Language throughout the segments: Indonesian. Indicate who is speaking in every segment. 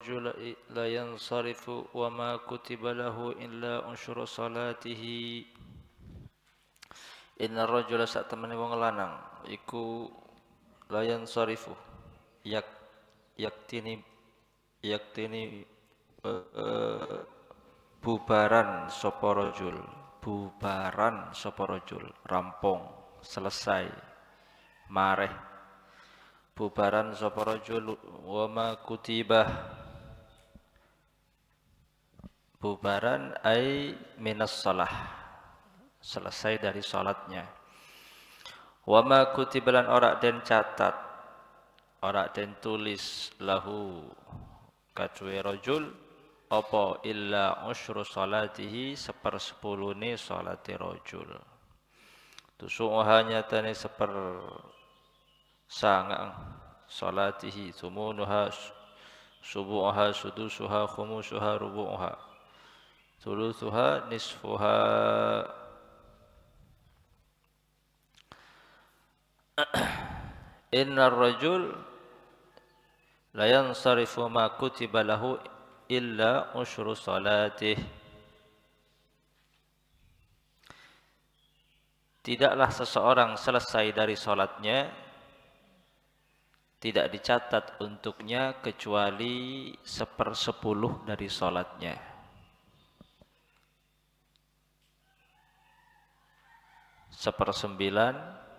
Speaker 1: الرجل لا ينصرف وما كتب له إلا أنشر صلاته. Inna rajula sak temene wong lanang iku la yansarifu yaktini bubaran sapa rajul, bubaran sapa rajul, rampung, selesai, mareh. Bubaran sapa rajul wa ma kutibah, bubaran ay minas salah, selesai dari salatnya. Wa ma kutibalan ora den catat, ora den tulis lahu kacuwe rajul apa illa usyru salatihi sepersepulune salate rajul. Tusuha nyatane sangang salatihi thumunuha subuha sudusuha khumusuha rubuha thuluthuha nisfuha. Innar rajul la yansarifu ma kutiba lahu illa usyru salatih. Tidaklah seseorang selesai dari salatnya, tidak dicatat untuknya kecuali 1/10 dari salatnya. Sepersembilan,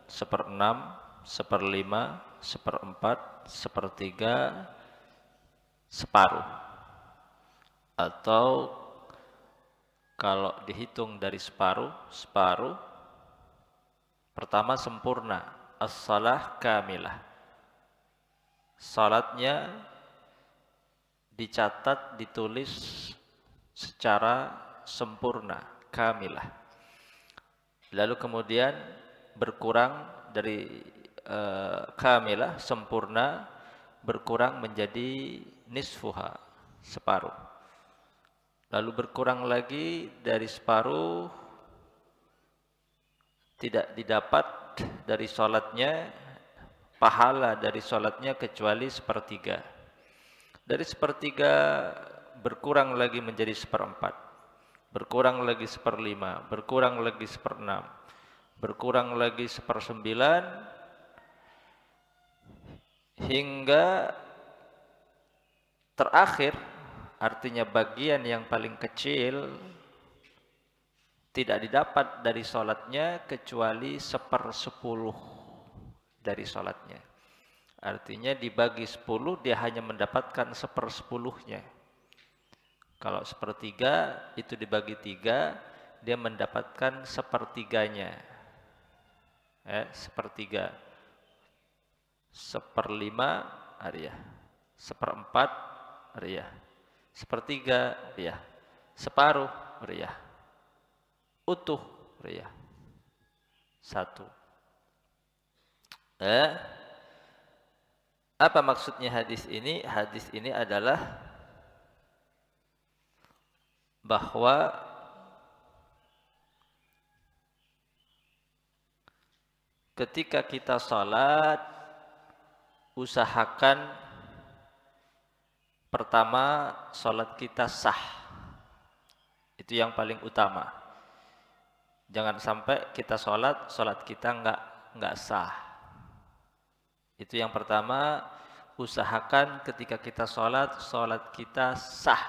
Speaker 1: 1/6, 1/5, 1/4, 1/3, separuh. Atau kalau dihitung dari separuh, pertama sempurna, as-salah kamilah. Salatnya dicatat, ditulis secara sempurna, kamilah. Lalu kemudian berkurang dari kamilah, sempurna, berkurang menjadi nisfuha, separuh. Lalu berkurang lagi dari separuh, tidak didapat dari salatnya, pahala dari salatnya kecuali 1/3. Dari 1/3 berkurang lagi menjadi 1/4, berkurang lagi 1/5, berkurang lagi 1/6, berkurang lagi 1/9, hingga terakhir, artinya bagian yang paling kecil tidak didapat dari salatnya kecuali 1/10 dari salatnya. Artinya dibagi 10 dia hanya mendapatkan 1/10-nya. Kalau 1/3 itu dibagi 3 dia mendapatkan 1/3-nya. 1/3, 1/5 ariyah, 1/4 ariyah, 1/3 ariyah, separuh ariyah, utuh ariyah, 1. Apa maksudnya hadis ini? Hadis ini adalah bahwa ketika kita salat, usahakan pertama salat kita sah. Itu yang paling utama. Jangan sampai kita salat kita enggak sah. Itu yang pertama, usahakan ketika kita salat kita sah.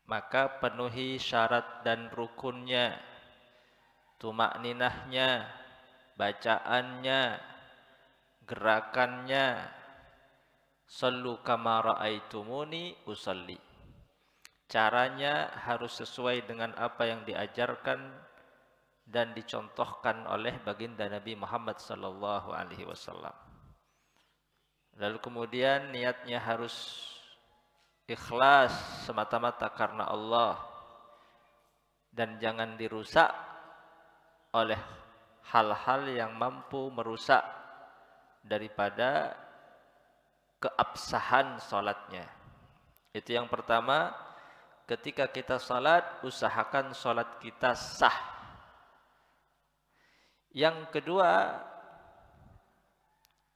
Speaker 1: Maka penuhi syarat dan rukunnya, tumakninahnya, bacaannya, gerakannya. Sallu kama ra'aitumuni usalli. Caranya harus sesuai dengan apa yang diajarkan dan dicontohkan oleh baginda Nabi Muhammad sallallahu alaihi wasallam. Lalu kemudian niatnya harus ikhlas semata-mata karena Allah dan jangan dirusak oleh hal-hal yang mampu merusak daripada keabsahan salatnya. Itu yang pertama, ketika kita salat usahakan salat kita sah. Yang kedua,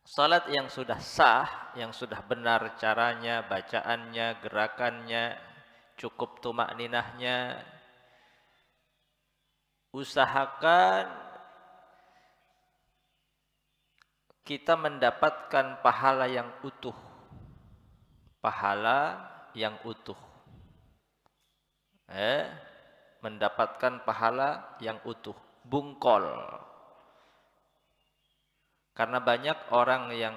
Speaker 1: Salat yang sudah sah, yang sudah benar caranya, bacaannya, gerakannya, cukup tumakninahnya, usahakan kita mendapatkan pahala yang utuh. Pahala yang utuh. Mendapatkan pahala yang utuh. Bungkol. Karena banyak orang yang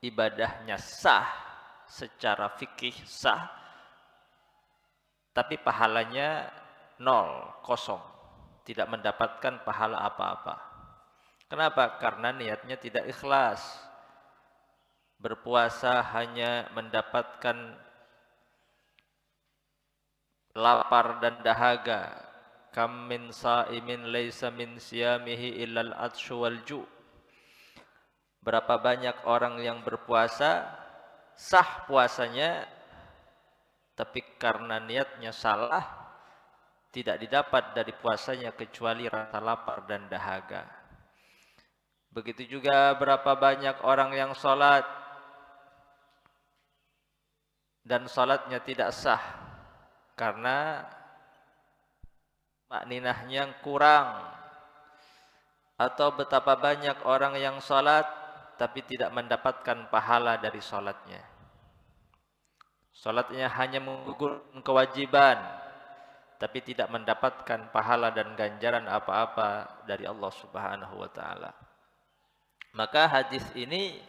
Speaker 1: ibadahnya sah, secara fikih sah, tapi pahalanya nol, kosong. Tidak mendapatkan pahala apa-apa. Kenapa? Karena niatnya tidak ikhlas. Berpuasa hanya mendapatkan lapar dan dahaga. Kam min sa'imin laisa min siyamihi illal atsyu wal ju'. Berapa banyak orang yang berpuasa, sah puasanya, tapi karena niatnya salah, tidak didapat dari puasanya kecuali rasa lapar dan dahaga. Begitu juga berapa banyak orang yang sholat, dan sholatnya tidak sah, karena makninahnya kurang. Atau betapa banyak orang yang sholat, tapi tidak mendapatkan pahala dari sholatnya. Sholatnya hanya menggugurkan kewajiban, tapi tidak mendapatkan pahala dan ganjaran apa-apa dari Allah Subhanahu wa ta'ala. Maka hadis ini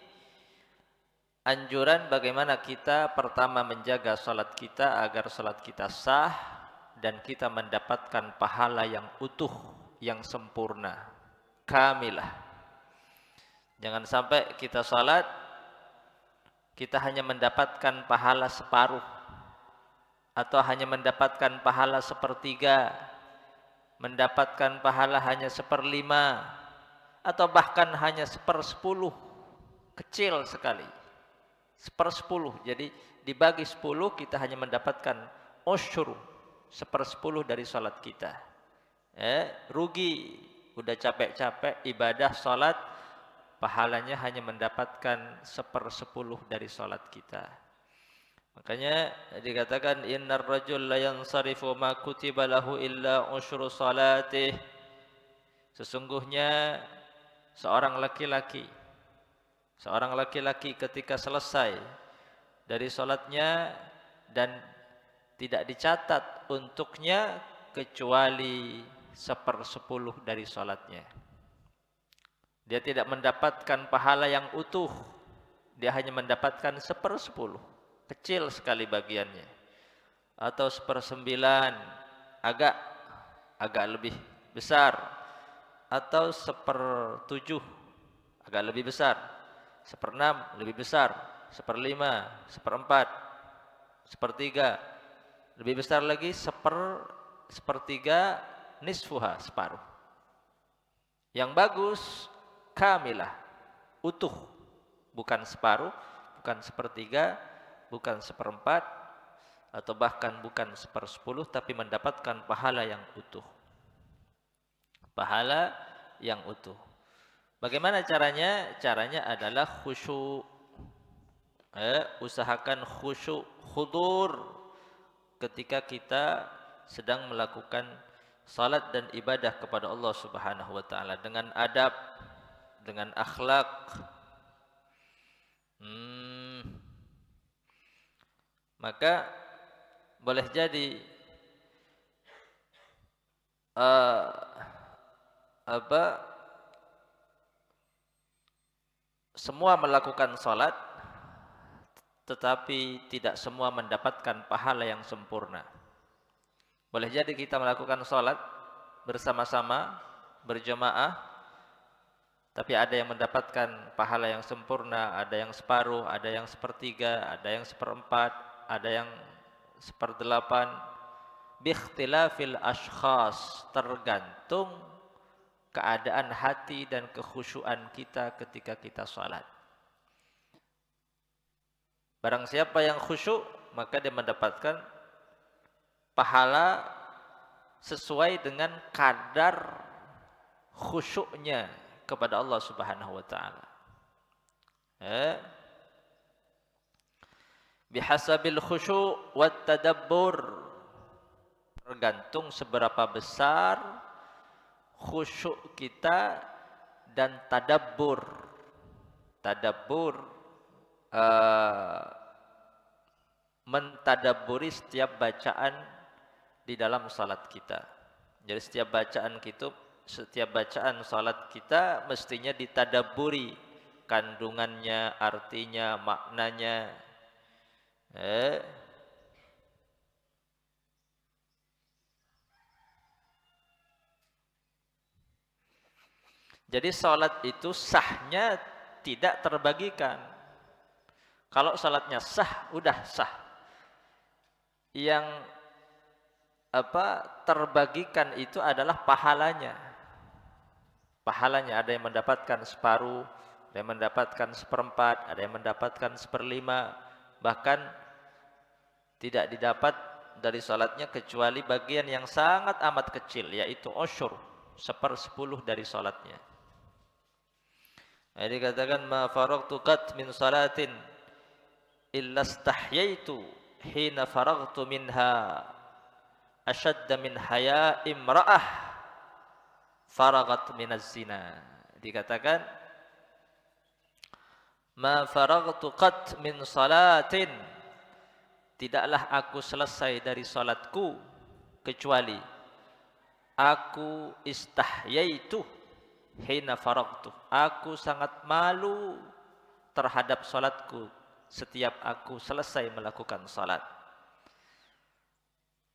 Speaker 1: anjuran bagaimana kita pertama menjaga sholat kita agar sholat kita sah dan kita mendapatkan pahala yang utuh, yang sempurna, kamilah. Jangan sampai kita salat, kita hanya mendapatkan pahala separuh, atau hanya mendapatkan pahala sepertiga, mendapatkan pahala hanya seperlima, atau bahkan hanya sepersepuluh, kecil sekali, sepersepuluh. Jadi dibagi 10 kita hanya mendapatkan usyur, sepersepuluh dari salat kita. Rugi, udah capek-capek ibadah salat, pahalanya hanya mendapatkan 1/10 dari salat kita. Makanya dikatakan innar rajul la yansarifu ma kutiba lahu illa usyru salatih. Sesungguhnya seorang laki-laki ketika selesai dari salatnya dan tidak dicatat untuknya kecuali 1/10 dari salatnya. Dia tidak mendapatkan pahala yang utuh. Dia hanya mendapatkan 1/10. Kecil sekali bagiannya. Atau 1/9. Agak lebih besar. Atau 1/7. Agak lebih besar. 1/6 lebih besar. 1/5, 1/4, 1/3. Lebih besar lagi 1/3 nisfuha, separuh. Yang bagus kamilah, utuh, bukan separuh, bukan 1/3, bukan 1/4, atau bahkan bukan 1/10, tapi mendapatkan pahala yang utuh. Pahala yang utuh. Bagaimana caranya? Caranya adalah khusyuk. Usahakan khusyuk, khudur ketika kita sedang melakukan salat dan ibadah kepada Allah Subhanahu wa ta'ala dengan adab, dengan akhlak. Maka boleh jadi semua melakukan salat, tetapi tidak semua mendapatkan pahala yang sempurna. Boleh jadi kita melakukan salat bersama-sama, berjamaah, tapi ada yang mendapatkan pahala yang sempurna, ada yang separuh, ada yang 1/3, ada yang 1/4, ada yang 1/8. Biikhtilafil ashkhas, tergantung keadaan hati dan kekhusyuan kita ketika kita salat. Barang siapa yang khusyuk, maka dia mendapatkan pahala sesuai dengan kadar khusyuknya kepada Allah Subhanahu wa ta'ala. Eh? Bihasabil khusyu' wat tadabbur, tergantung seberapa besar khusyuk kita dan tadabbur. Tadabbur mentadabburi setiap bacaan di dalam salat kita. Jadi setiap bacaan salat kita mestinya ditadabburi kandungannya, artinya, maknanya. Jadi salat itu sahnya tidak terbagikan. Kalau salatnya sah, udah sah. Yang terbagikan itu adalah pahalanya. Pahalanya ada yang mendapatkan separuh, ada yang mendapatkan seperempat, ada yang mendapatkan seperlima, bahkan tidak didapat dari salatnya kecuali bagian yang sangat amat kecil, yaitu usyur, 1/10 dari salatnya. Jadi dikatakan ma faragtu qat min salatin illa istahyaitu hina faragtu minha ashadda min haya imra'ah faragat minaz zina. Dikatakan ma faragtu qat min salatin, tidaklah aku selesai dari salatku kecuali aku istahyaitu hina faragtu, aku sangat malu terhadap salatku setiap aku selesai melakukan salat.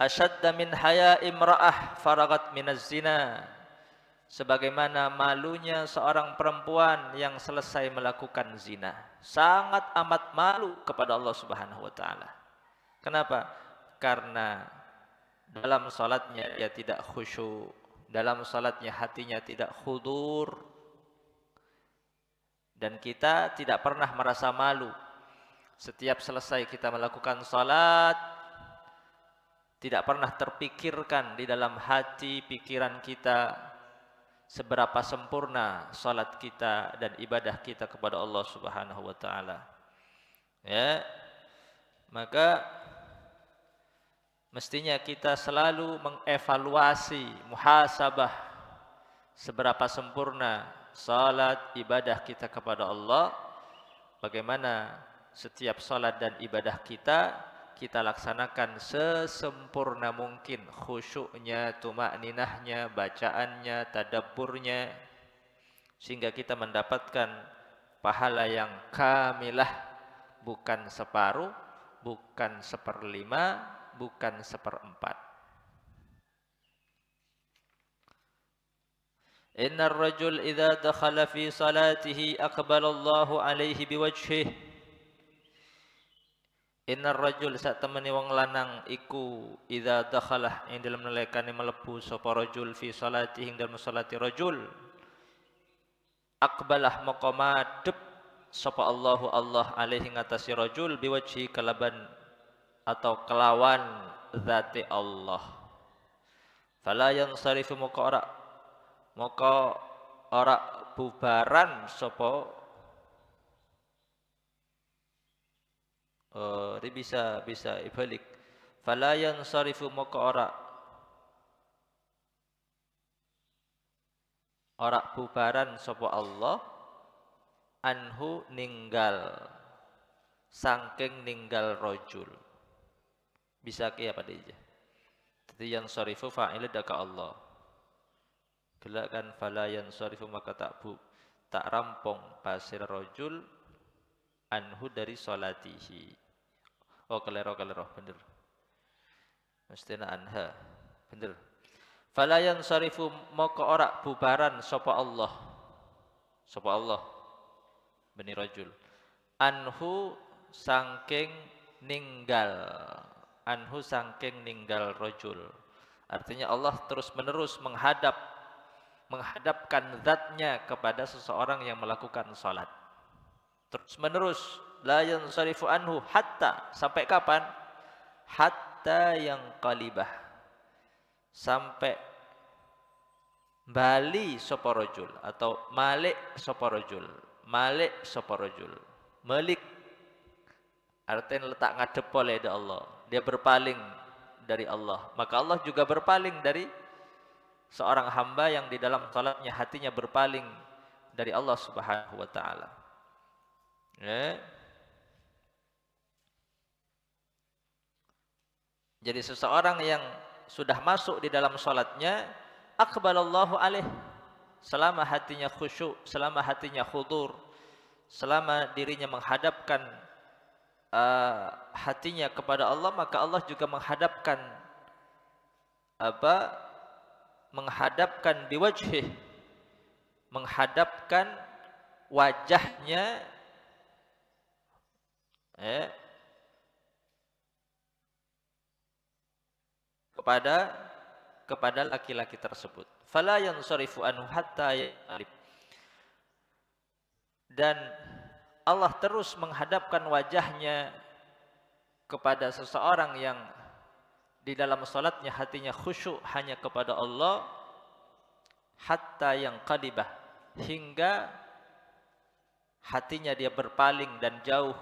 Speaker 1: Ashadda min haya imra'ah faragat minaz zina, sebagaimana malunya seorang perempuan yang selesai melakukan zina. Sangat amat malu kepada Allah Subhanahu wa taala. Kenapa? Karena dalam salatnya dia tidak khusyuk, dalam salatnya hatinya tidak khudur, dan kita tidak pernah merasa malu. Setiap selesai kita melakukan salat, tidak pernah terpikirkan di dalam hati pikiran kita seberapa sempurna salat kita dan ibadah kita kepada Allah Subhanahu wa taala. Ya. Maka mestinya kita selalu mengevaluasi, muhasabah seberapa sempurna salat ibadah kita kepada Allah. Bagaimana setiap salat dan ibadah kita laksanakan sesempurna mungkin, khusyuknya, tumakninahnya, bacaannya, tadabburnya, sehingga kita mendapatkan pahala yang kamilah, bukan separuh, bukan seperlima, bukan seperempat. Innar rajul idza dakhala fi salatihi aqbala Allahu alaihi biwajhihi. Innar rajul sak temene wong lanang iku idza dakhala ing dalem nalekane mlebu sapa rajul fi salatihi ing dalem salati rajul, aqbalah maka madhep sapa Allahu Allah alaihi ngatasi rajul biwajhi kalaban atau kelawan zati Allah. Fala yansarifu maka ora bubaran sapa bisa ibalik. Fala yansarifu maka ora bubaran sapa Allah anhu ninggal saking ninggal rajul. Bisa ke apa dia? Jadi yansarifu fa'il daka Allah. Gelakan fala yansarifu maka tak rampung pasir rajul anhu dari salatihi. Oh kelero bener. Mestinya anha bener. Fala yansarifu maka ora bubaran sapa Allah. Sapa Allah bani rajul. Anhu saking ninggal. Anhu saking ninggal rajul. Artinya Allah terus menerus menghadapkan zatnya kepada seseorang yang melakukan salat. Terus menerus la yansarifu anhu hatta, sampai kapan? Hatta yang qalibah, sampai bali sapa rajul atau malik sapa rajul. Malik sapa rajul. Malik artinya letak ngadep oleh Allah. Dia berpaling dari Allah. Maka Allah juga berpaling dari seorang hamba yang di dalam salatnya hatinya berpaling dari Allah Subhanahu wa taala. Ya. Jadi seseorang yang sudah masuk di dalam salatnya, aqbalallahu alaih, selama hatinya khusyuk, selama hatinya khudur, selama dirinya menghadapkan hatinya kepada Allah, maka Allah juga menghadapkan menghadapkan biwajhih, menghadapkan wajahnya kepada laki-laki tersebut. Fala yansarifu anhu hatta yaqlib. Dan Allah terus menghadapkan wajahnya kepada seseorang yang di dalam salatnya hatinya khusyuk hanya kepada Allah, hatta yang qalibah, hingga hatinya dia berpaling dan jauh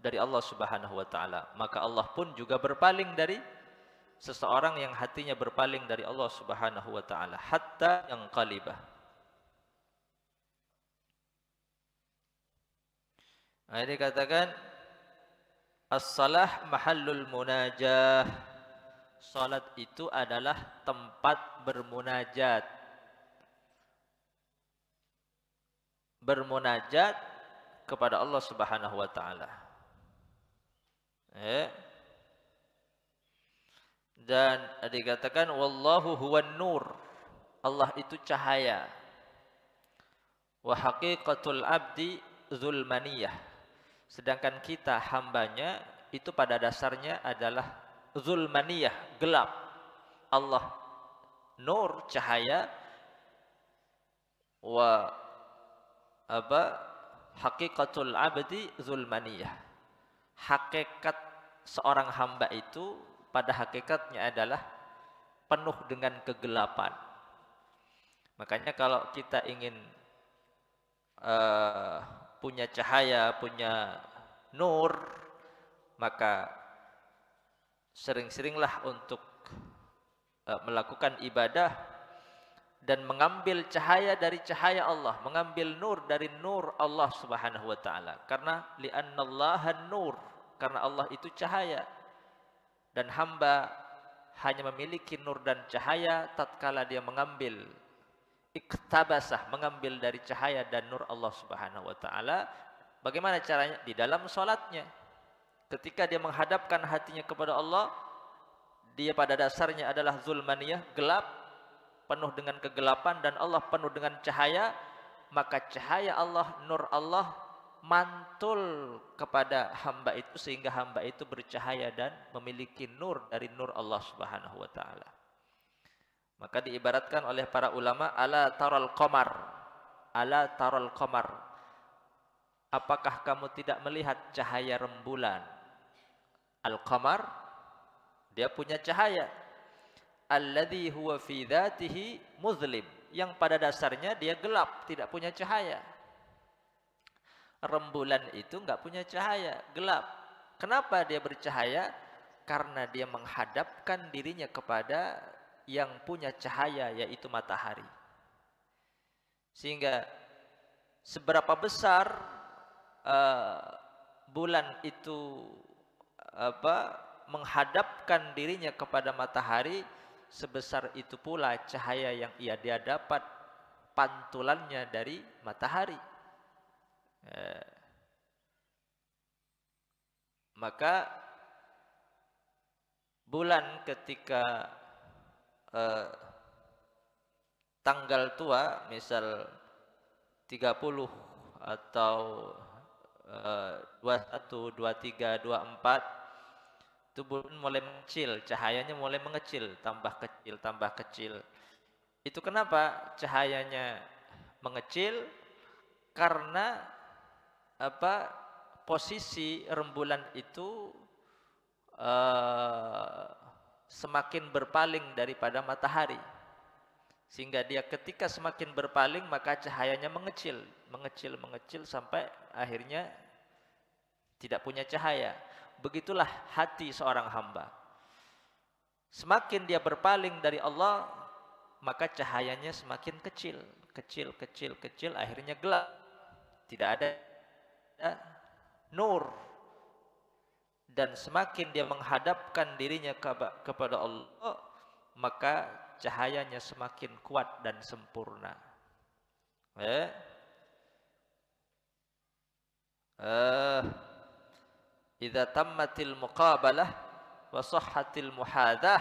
Speaker 1: dari Allah Subhanahu wa taala. Maka Allah pun juga berpaling dari seseorang yang hatinya berpaling dari Allah Subhanahu wa taala, hatta yang qalibah. Nah, ini katakan as-salah mahallul munajah. Salat itu adalah tempat bermunajat. Bermunajat kepada Allah Subhanahu wa taala. Dan dikatakan wallahu huwan nur. Allah itu cahaya. Wa haqiqatul abdi zulmaniyah. Sedangkan kita hambanya itu pada dasarnya adalah zulmaniyah, gelap. Allah nur, cahaya. Wa haqiqatul abdi zulmaniyah. Hakikat seorang hamba itu pada hakikatnya adalah penuh dengan kegelapan. Makanya kalau kita ingin punya cahaya, punya nur, maka sering-seringlah untuk melakukan ibadah dan mengambil cahaya dari cahaya Allah, mengambil nur dari nur Allah Subhanahu wa taala. Karena li'annallaha nur, karena Allah itu cahaya. Dan hamba hanya memiliki nur dan cahaya tatkala dia mengambil iktabasah, mengambil dari cahaya dan nur Allah Subhanahu wa taala. Bagaimana caranya? Di dalam salatnya. Ketika dia menghadapkan hatinya kepada Allah, dia pada dasarnya adalah zulmaniyah, gelap, penuh dengan kegelapan, dan Allah penuh dengan cahaya. Maka cahaya Allah, nur Allah mantul kepada hamba itu sehingga hamba itu bercahaya dan memiliki nur dari nur Allah Subhanahu wa taala. Maka diibaratkan oleh para ulama, ala taral qamar, ala taral qamar, apakah kamu tidak melihat cahaya rembulan? Al-qamar, dia punya cahaya. Alladzi huwa fi dzatihi muzlim, yang pada dasarnya dia gelap, tidak punya cahaya. Rembulan itu enggak punya cahaya, gelap. Kenapa dia bercahaya? Karena dia menghadapkan dirinya kepada yang punya cahaya, yaitu matahari. Sehingga seberapa besar bulan itu menghadapkan dirinya kepada matahari, sebesar itu pula cahaya yang dia dapat pantulannya dari matahari. Maka bulan ketika tanggal tua, misal 30 atau 21, 23, 24, itu bulan mulai mengecil, cahayanya mulai mengecil, tambah kecil. Itu kenapa cahayanya mengecil? Karena posisi rembulan itu semakin berpaling daripada matahari, sehingga dia ketika semakin berpaling maka cahayanya mengecil sampai akhirnya tidak punya cahaya. Begitulah hati seorang hamba. Semakin dia berpaling dari Allah, maka cahayanya semakin kecil, kecil, akhirnya gelap. Tidak ada nur. Dan semakin dia menghadapkan dirinya kepada Allah, maka cahayanya semakin kuat dan sempurna. Idza tammatil muqabalah wa sahhatil muhadah,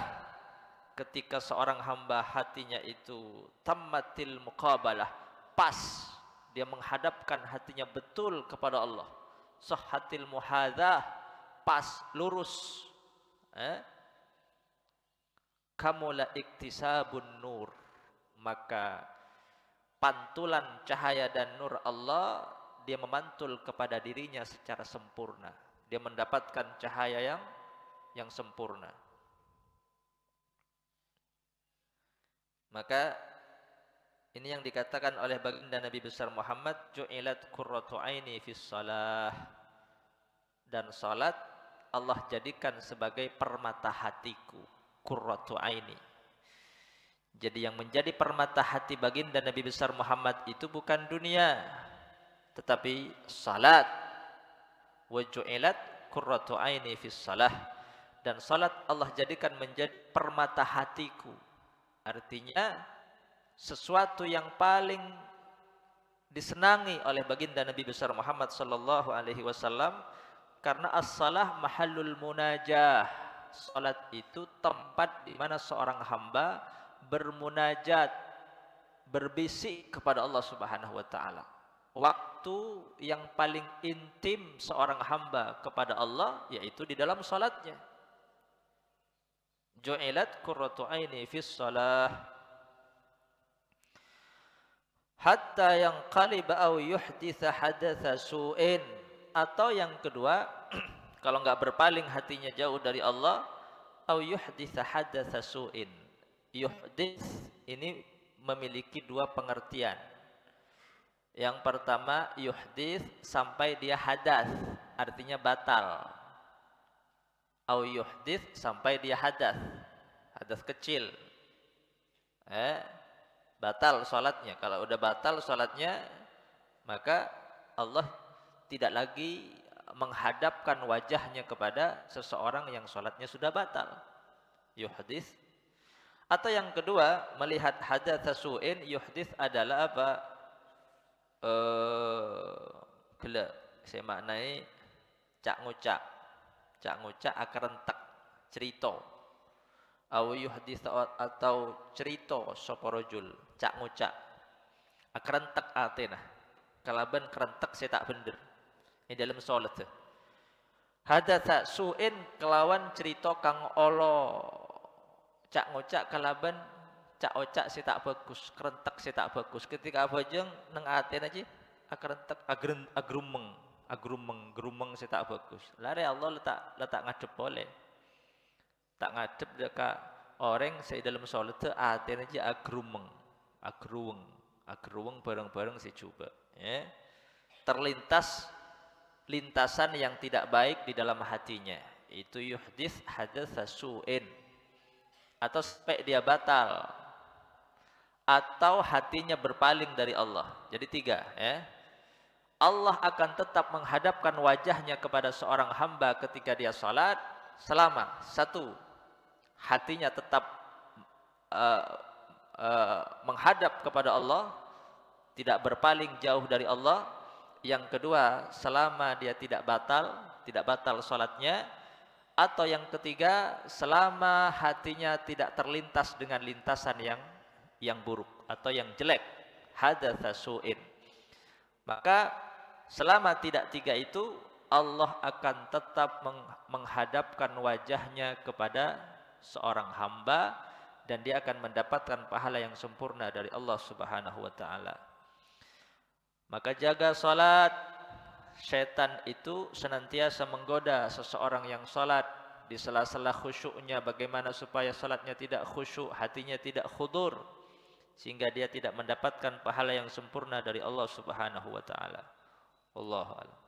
Speaker 1: ketika seorang hamba hatinya itu tammatil muqabalah, pas, dia menghadapkan hatinya betul kepada Allah, sahhatil muhadah, pas, lurus, kamula iktisabun nur, maka pantulan cahaya dan nur Allah dia memantul kepada dirinya secara sempurna. Dia mendapatkan cahaya yang sempurna. Maka ini yang dikatakan oleh baginda Nabi besar Muhammad, ju'ilat qurratu aini fis shalah. Dan salat Allah jadikan sebagai permata hatiku, qurratu aini. Jadi yang menjadi permata hati baginda Nabi besar Muhammad itu bukan dunia, tetapi salat. Wa ju'ilat qurratu aini fis shalah. Dan salat Allah jadikan menjadi permata hatiku. Artinya sesuatu yang paling disenangi oleh baginda Nabi besar Muhammad sallallahu alaihi wasallam, karena as-salah mahallul munajah. Salat itu tempat di mana seorang hamba bermunajat, berbisik kepada Allah Subhanahu wa taala. Waktu yang paling intim seorang hamba kepada Allah yaitu di dalam salatnya. Ju'ilat qurratu aini fis shalah hatta yanqaliba aw yuhditha hadatsa su'in. Atau yang kedua, kalau enggak berpaling hatinya jauh dari Allah, aw yuhditha hadatsa su'in. Yuhdits ini memiliki dua pengertian. Yang pertama, yuhdits sampai dia hadas, artinya batal. Au yuhdits sampai dia hadas, hadas kecil. Batal salatnya. Kalau udah batal salatnya, maka Allah tidak lagi menghadapkan wajahnya kepada seseorang yang salatnya sudah batal. Yuhdits. Atau yang kedua, melihat hadatsa su'in, yuhdits adalah apa? Gila, saya maknai cak ngucak akarentek cerita. Aw yuhdits atau cerita sapa rajul, cak ngucak akarentek atena. Kalaban kerentek saya tak bener. Ini dalam salat. Hadatsa su'in kelawan cerita kang olo. Cak ngucak kalaban cak ocak si tak bagus, kerentek si tak bagus. Ketika abajeng neng aten aja kerentek agrumeng si tak bagus. Lare Allah letak ngadep boleh. Tak ngadep dekat orang saya dalam salat tu aten aja agrumeng bareng-bareng si coba. Ya. Terlintas lintasan yang tidak baik di dalam hatinya. Itu yuhdits hadatsa su'in. Atau sampai dia batal, atau hatinya berpaling dari Allah. Jadi tiga, ya. Allah akan tetap menghadapkan wajahnya kepada seorang hamba ketika dia salat selama satu, hatinya tetap menghadap kepada Allah, tidak berpaling jauh dari Allah. Yang kedua, selama dia tidak batal salatnya. Atau yang ketiga, selama hatinya tidak terlintas dengan lintasan yang buruk atau yang jelek, hadatsa su'in. Maka selama tidak tiga itu, Allah akan tetap menghadapkan wajahnya kepada seorang hamba dan dia akan mendapatkan pahala yang sempurna dari Allah Subhanahu wa taala. Maka jaga salat. Syaitan itu senantiasa menggoda seseorang yang salat di sela-sela khusyuknya, bagaimana supaya salatnya tidak khusyuk, hatinya tidak khudur, sehingga dia tidak mendapatkan pahala yang sempurna dari Allah Subhanahu wa taala. Wallahu a'lam.